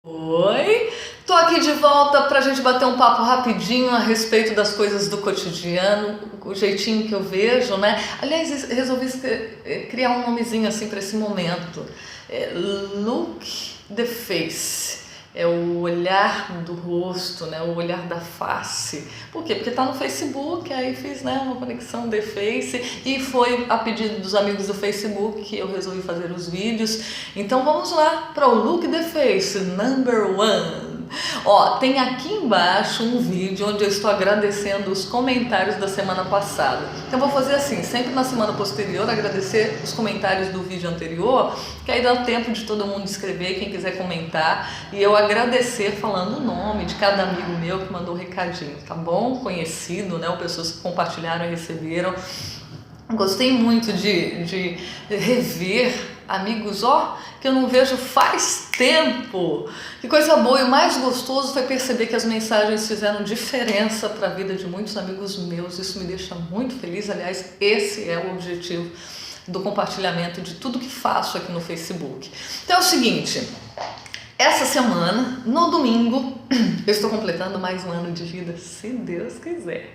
Oi, tô aqui de volta pra gente bater um papo rapidinho a respeito das coisas do cotidiano, o jeitinho que eu vejo, né? Aliás, resolvi criar um nomezinho assim pra esse momento. Look the face. É o olhar do rosto, né? O olhar da face. Por quê? Porque tá no Facebook, aí fiz, né, uma conexão The Face e foi a pedido dos amigos do Facebook que eu resolvi fazer os vídeos. Então vamos lá para o Look the Face #1. Ó, tem aqui embaixo um vídeo onde eu estou agradecendo os comentários da semana passada. Então vou fazer assim, sempre na semana posterior agradecer os comentários do vídeo anterior, que aí dá tempo de todo mundo escrever, quem quiser comentar, e eu agradecer falando o nome de cada amigo meu que mandou um recadinho, tá bom? Conhecido, né? Ou pessoas que compartilharam e receberam. Gostei muito de rever amigos, que eu não vejo faz tempo. Que coisa boa, e o mais gostoso foi perceber que as mensagens fizeram diferença para a vida de muitos amigos meus. Isso me deixa muito feliz. Aliás, esse é o objetivo do compartilhamento de tudo que faço aqui no Facebook. Então é o seguinte, essa semana, no domingo, eu estou completando mais um ano de vida, se Deus quiser.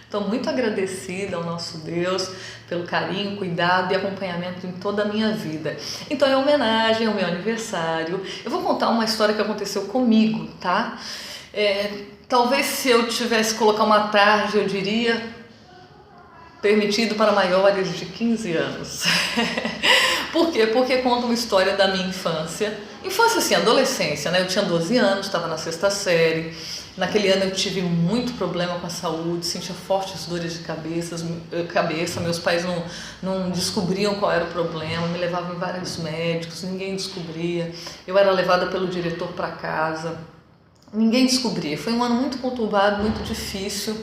Estou muito agradecida ao nosso Deus pelo carinho, cuidado e acompanhamento em toda a minha vida. Então, em homenagem ao meu aniversário, eu vou contar uma história que aconteceu comigo, tá? Talvez se eu tivesse que colocar uma tarde, eu diria permitido para maiores de 15 anos. Por quê? Porque conta uma história da minha infância. Infância assim, adolescência, né? Eu tinha 12 anos, estava na 6ª série. Naquele ano eu tive muito problema com a saúde, sentia fortes dores de cabeça. Meus pais não descobriam qual era o problema, me levavam em vários médicos, ninguém descobria. Eu era levada pelo diretor para casa, ninguém descobria. Foi um ano muito conturbado, muito difícil.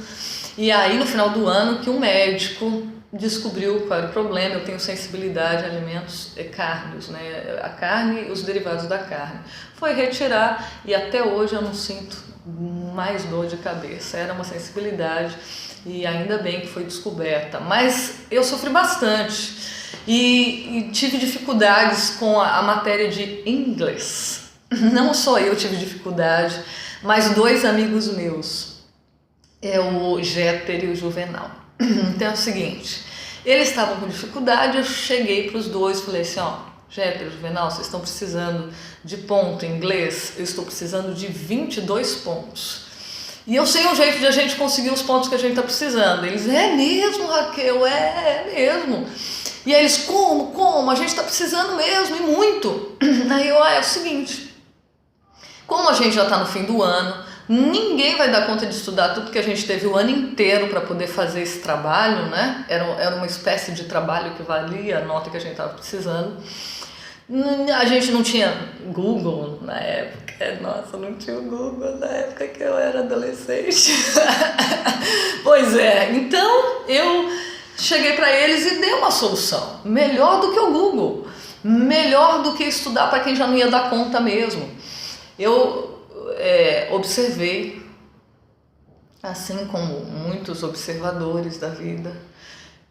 E aí no final do ano que um médico descobriu qual era o problema. Eu tenho sensibilidade a alimentos carnes, né? A carne e os derivados da carne. Foi retirar e até hoje eu não sinto mais dor de cabeça. Era uma sensibilidade e ainda bem que foi descoberta. Mas eu sofri bastante e tive dificuldades com a matéria de inglês. Não só eu tive dificuldade, mas 2 amigos meus, o Jeter e o Juvenal. Então é o seguinte, eles estavam com dificuldade, eu cheguei para os dois e falei assim, Jeter, Juvenal, vocês estão precisando de ponto em inglês? Eu estou precisando de 22 pontos. E eu sei um jeito de a gente conseguir os pontos que a gente está precisando. Eles, é mesmo, Raquel, é mesmo. E aí eles, como? A gente está precisando mesmo, e muito. Aí eu, é o seguinte, como a gente já está no fim do ano, ninguém vai dar conta de estudar tudo que a gente teve o ano inteiro para poder fazer esse trabalho, né? Era uma espécie de trabalho que valia a nota que a gente estava precisando. A gente não tinha Google na época. Nossa, não tinha o Google na época que eu era adolescente. Pois é, então eu cheguei para eles e dei uma solução. Melhor do que o Google. Melhor do que estudar para quem já não ia dar conta mesmo. Eu observei, assim como muitos observadores da vida,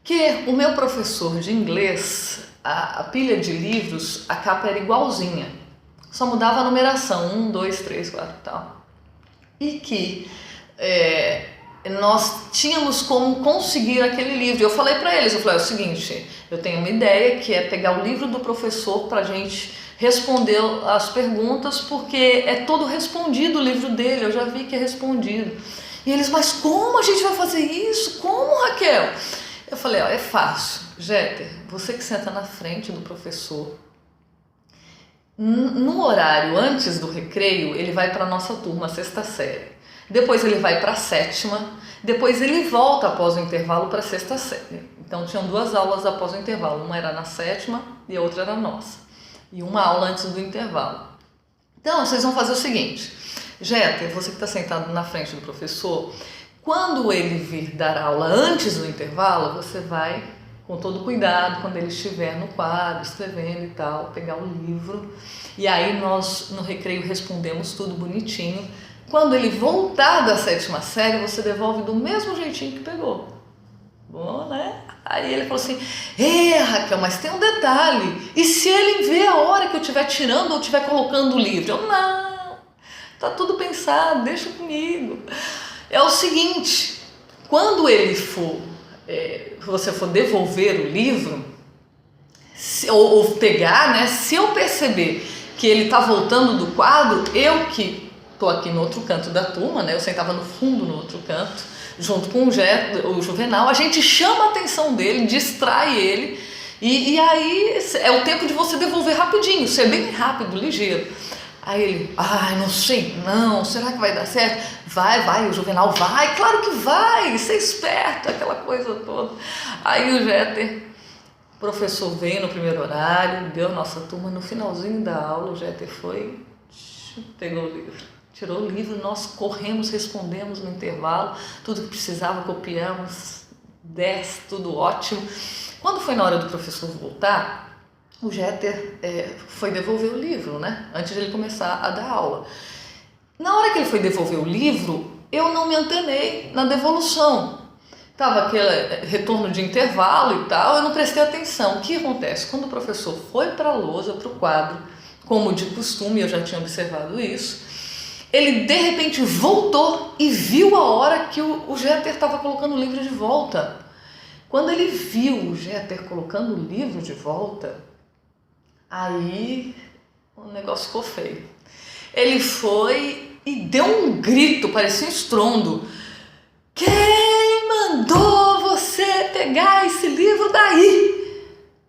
que o meu professor de inglês, a pilha de livros, a capa era igualzinha, só mudava a numeração, 1, 2, 3, 4 e tal. E que nós tínhamos como conseguir aquele livro. Eu falei para eles, é o seguinte, eu tenho uma ideia que é pegar o livro do professor para a gente responder as perguntas, porque é todo respondido o livro dele, eu já vi que é respondido. E eles, mas como a gente vai fazer isso? Como, Raquel? Eu falei, é fácil, Jeter, você que senta na frente do professor, no horário antes do recreio, ele vai para a nossa turma, a 6ª série. Depois ele vai para a 7ª, depois ele volta após o intervalo para a 6ª série. Então tinham 2 aulas após o intervalo, uma era na 7ª e a outra era nossa. E uma aula antes do intervalo. Então vocês vão fazer o seguinte, Jeter, você que está sentado na frente do professor, quando ele vir dar aula antes do intervalo, você vai com todo cuidado, quando ele estiver no quadro, escrevendo e tal, pegar o livro, e aí nós no recreio respondemos tudo bonitinho. Quando ele voltar da 7ª série, você devolve do mesmo jeitinho que pegou. Bom, né? Aí ele falou assim, Raquel, mas tem um detalhe, e se ele vê a hora que eu estiver tirando ou estiver colocando o livro? Eu, não, Tá tudo pensado, deixa comigo. É o seguinte, quando ele for, você for devolver o livro, ou pegar, né, se eu perceber que ele tá voltando do quadro, eu que tô aqui no outro canto da turma, né, eu sentava no fundo no outro canto, junto com o Juvenal, a gente chama a atenção dele, distrai ele, e aí é o tempo de você devolver rapidinho, ser bem rápido, ligeiro. Aí ele, não sei não, será que vai dar certo? Vai, o Juvenal vai, claro que vai, ser esperto, aquela coisa toda. Aí o Jeter, o professor veio no primeiro horário, deu a nossa turma, no finalzinho da aula, o Jeter foi, pegou o livro, tirou o livro, nós corremos, respondemos no intervalo, tudo que precisava copiamos, 10, tudo ótimo. Quando foi na hora do professor voltar, o Jeter foi devolver o livro, né? Antes de ele começar a dar aula. Na hora que ele foi devolver o livro, eu não me antenei na devolução. Tava aquele retorno de intervalo e tal, eu não prestei atenção. O que acontece? Quando o professor foi para a lousa, para o quadro, como de costume, eu já tinha observado isso, ele de repente voltou e viu a hora que o Jeter estava colocando o livro de volta. Quando ele viu o Jeter colocando o livro de volta, aí o negócio ficou feio. Ele foi e deu um grito, parecia um estrondo. Quem mandou você pegar esse livro daí?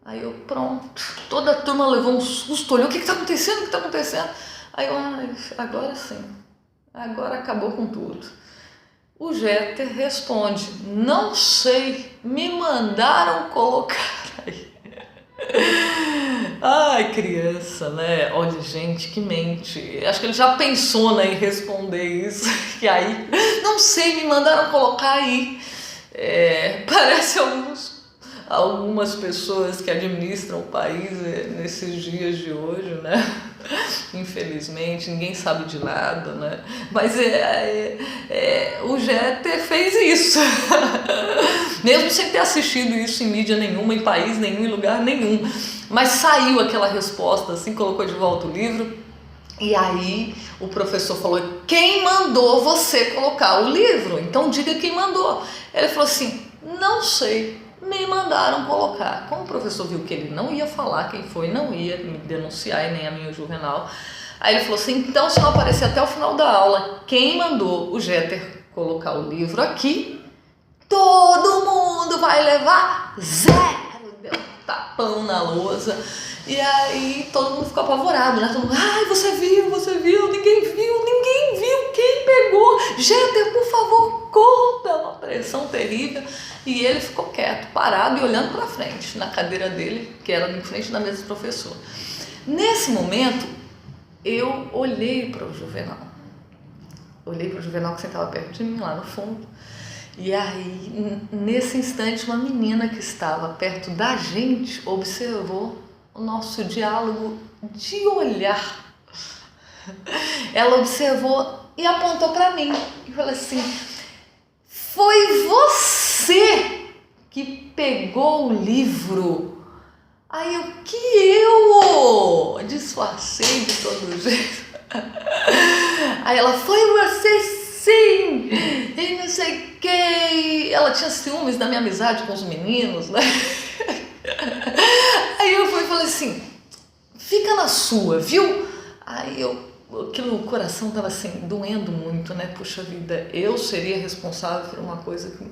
Aí eu, pronto, toda a turma levou um susto, olhou, o que está acontecendo, o que está acontecendo? Aí eu, agora sim, agora acabou com tudo. O Jeter responde, não sei, me mandaram colocar aí. Ai, criança, né? Olha, gente, que mente. Acho que ele já pensou, né, em responder isso. E aí, não sei, me mandaram colocar aí. Parece algumas pessoas que administram o país nesses dias de hoje, né? Infelizmente, ninguém sabe de nada, né? Mas o Jeter fez isso. Mesmo sem ter assistido isso em mídia nenhuma, em país nenhum, em lugar nenhum. Mas saiu aquela resposta, assim, colocou de volta o livro. E aí o professor falou, quem mandou você colocar o livro? Então diga quem mandou. Ele falou assim, não sei, me mandaram colocar. Como o professor viu que ele não ia falar quem foi, não ia me denunciar, e nem a mim o Juvenal, aí ele falou assim, então se não aparecer até o final da aula, quem mandou o Jeter colocar o livro aqui, todo mundo vai levar 0. Deu um tapão na lousa. E aí todo mundo ficou apavorado, né? Todo mundo, você viu, ninguém viu, quem pegou? Jeter, por favor, conta. Uma pressão terrível. E ele ficou quieto, parado e olhando para frente, na cadeira dele, que era em frente da mesa do professor. Nesse momento, eu olhei para o Juvenal. Olhei para o Juvenal que sentava perto de mim, lá no fundo. E aí, nesse instante, uma menina que estava perto da gente observou o nosso diálogo de olhar. Ela observou e apontou para mim e falou assim, foi você que pegou o livro? Aí eu disfarcei de todo jeito. Aí ela, foi você sim, e não sei o que. Ela tinha ciúmes da minha amizade com os meninos, né? Aí eu fui e falei assim, fica na sua, viu? Aí aquilo no coração tava assim, doendo muito, né? Puxa vida, eu seria responsável por uma coisa que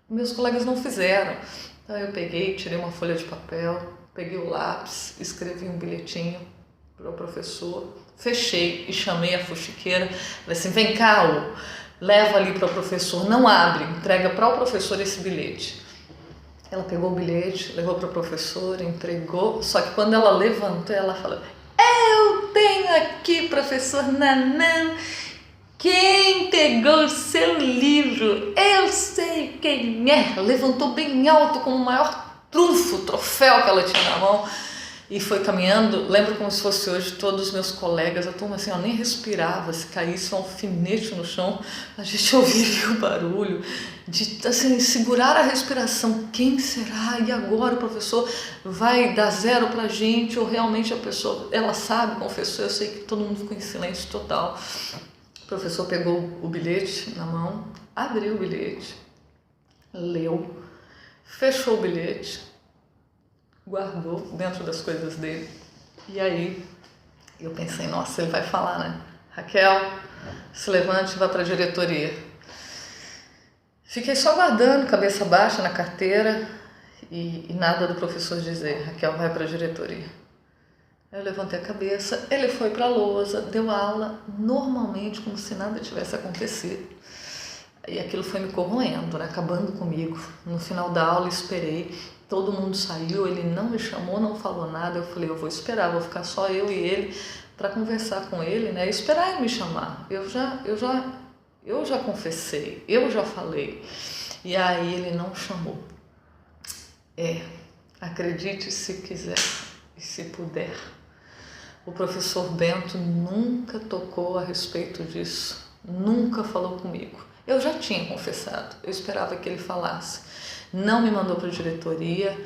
meus colegas não fizeram. Então eu peguei, tirei uma folha de papel, peguei o lápis, escrevi um bilhetinho para o professor, fechei e chamei a fuxiqueira, falei assim, vem cá, leva ali para o professor, não abre, entrega para o professor esse bilhete. Ela pegou o bilhete, levou para o professor, entregou, só que quando ela levantou, ela falou, eu tenho aqui, professor Nanã, quem pegou o seu livro, eu sei quem é. Ela levantou bem alto como o maior troféu que ela tinha na mão e foi caminhando. Lembro como se fosse hoje, todos os meus colegas, a turma assim, eu nem respirava, se caísse um alfinete no chão, a gente ouviria o barulho de assim, segurar a respiração. Quem será? E agora o professor vai dar 0 pra gente ou realmente a pessoa, ela sabe, confessou? Eu sei que todo mundo ficou em silêncio total. O professor pegou o bilhete na mão, abriu o bilhete, leu, fechou o bilhete, guardou dentro das coisas dele. E aí eu pensei, nossa, ele vai falar, né? Raquel, se levante e vá para a diretoria. Fiquei só guardando, cabeça baixa na carteira e nada do professor dizer, Raquel, vai para a diretoria. Eu levantei a cabeça, ele foi para a lousa, deu aula normalmente, como se nada tivesse acontecido. E aquilo foi me corroendo, né? Acabando comigo. No final da aula esperei, todo mundo saiu, ele não me chamou, não falou nada. Eu falei, eu vou esperar, vou ficar só eu e ele para conversar com ele, né? E esperar ele me chamar. Eu já confessei, eu já falei. E aí ele não chamou. Acredite se quiser e se puder. O professor Bento nunca tocou a respeito disso, nunca falou comigo. Eu já tinha confessado, eu esperava que ele falasse. Não me mandou para a diretoria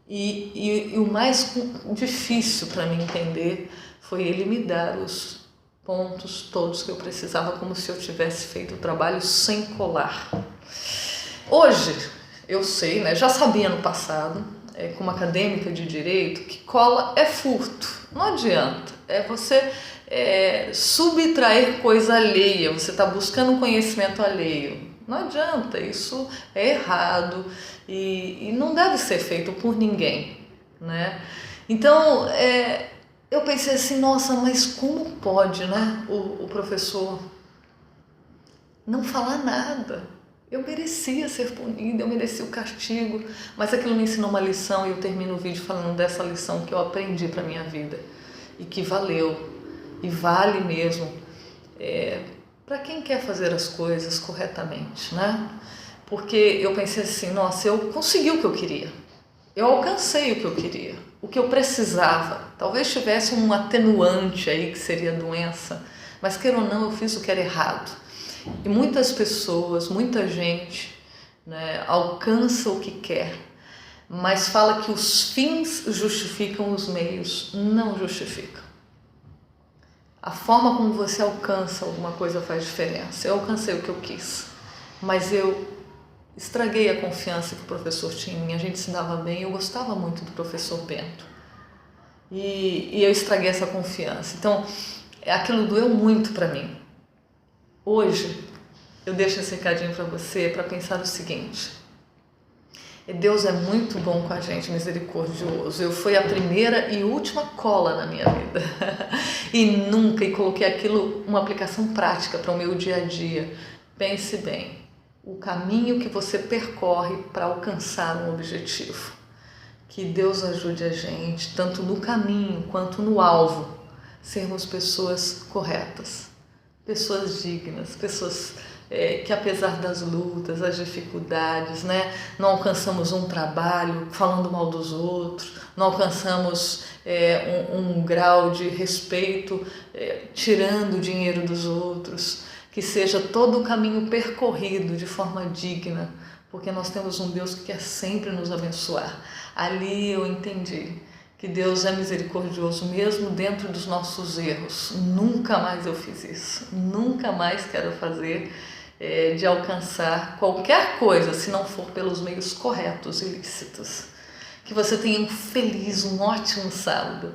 e o mais difícil para mim entender foi ele me dar os pontos todos que eu precisava, como se eu tivesse feito o trabalho sem colar. Hoje eu sei, né, já sabia no passado, como acadêmica de direito, que cola é furto. Não adianta, você subtrair coisa alheia, você está buscando conhecimento alheio. Não adianta, isso é errado e não deve ser feito por ninguém, né? Então, eu pensei assim, nossa, mas como pode, né, o professor não falar nada? Eu merecia ser punida, eu merecia o castigo, mas aquilo me ensinou uma lição e eu termino o vídeo falando dessa lição que eu aprendi para a minha vida e que valeu, e vale mesmo, para quem quer fazer as coisas corretamente, né? Porque eu pensei assim, nossa, eu consegui o que eu queria, eu alcancei o que eu queria, o que eu precisava, talvez tivesse um atenuante aí que seria a doença, mas queira ou não, eu fiz o que era errado. E muitas pessoas, muita gente, né, alcança o que quer, mas fala que os fins justificam os meios. Não justificam. A forma como você alcança alguma coisa faz diferença. Eu alcancei o que eu quis, mas eu estraguei a confiança que o professor tinha em mim. A gente se dava bem, eu gostava muito do professor Bento. E eu estraguei essa confiança. Então, aquilo doeu muito para mim. Hoje, eu deixo esse recadinho para você para pensar o seguinte: Deus é muito bom com a gente, misericordioso. Eu fui a primeira e última cola na minha vida e coloquei aquilo uma aplicação prática para o meu dia a dia. Pense bem, o caminho que você percorre para alcançar um objetivo. Que Deus ajude a gente, tanto no caminho quanto no alvo, sermos pessoas corretas, pessoas dignas, pessoas que apesar das lutas, das dificuldades, né, não alcançamos um trabalho falando mal dos outros, não alcançamos um grau de respeito tirando o dinheiro dos outros, que seja todo o caminho percorrido de forma digna, porque nós temos um Deus que quer sempre nos abençoar. Ali eu entendi que Deus é misericordioso mesmo dentro dos nossos erros. Nunca mais eu fiz isso, nunca mais quero fazer de alcançar qualquer coisa se não for pelos meios corretos e lícitos. Que você tenha um feliz, um ótimo sábado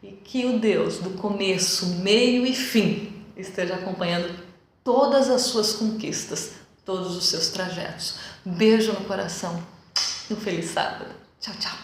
e que o Deus do começo, meio e fim esteja acompanhando todas as suas conquistas, todos os seus trajetos. Beijo no coração e um feliz sábado. Tchau, tchau.